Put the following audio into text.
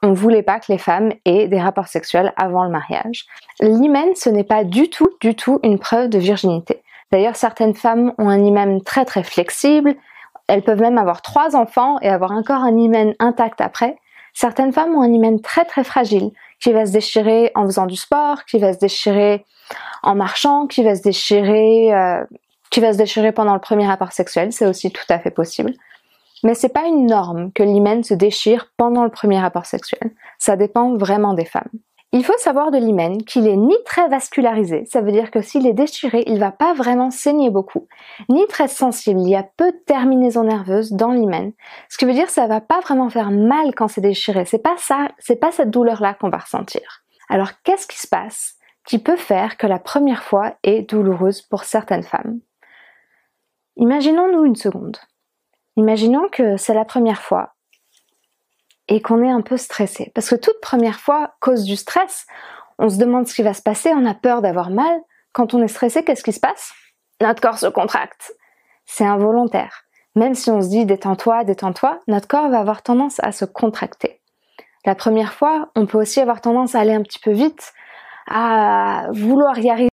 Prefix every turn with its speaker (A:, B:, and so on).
A: on ne voulait pas que les femmes aient des rapports sexuels avant le mariage. L'hymen, ce n'est pas du tout une preuve de virginité. D'ailleurs, certaines femmes ont un hymen très très flexible, elles peuvent même avoir 3 enfants et avoir encore un hymen intact après. Certaines femmes ont un hymen très très fragile, qui va se déchirer en faisant du sport, qui va se déchirer en marchant, qui va se déchirer pendant le premier rapport sexuel, c'est aussi tout à fait possible. Mais c'est pas une norme que l'hymen se déchire pendant le premier rapport sexuel. Ça dépend vraiment des femmes. Il faut savoir de l'hymen qu'il est ni très vascularisé, ça veut dire que s'il est déchiré, il va pas vraiment saigner beaucoup, ni très sensible, il y a peu de terminaisons nerveuses dans l'hymen. Ce qui veut dire que ça va pas vraiment faire mal quand c'est déchiré, c'est pas cette douleur-là qu'on va ressentir. Alors qu'est-ce qui se passe qui peut faire que la première fois est douloureuse pour certaines femmes? Imaginons-nous une seconde. Imaginons que c'est la première fois et qu'on est un peu stressé. Parce que toute première fois, cause du stress, on se demande ce qui va se passer, on a peur d'avoir mal. Quand on est stressé, qu'est-ce qui se passe? Notre corps se contracte. C'est involontaire. Même si on se dit détends-toi, détends-toi, notre corps va avoir tendance à se contracter. La première fois, on peut aussi avoir tendance à aller un petit peu vite, à vouloir y arriver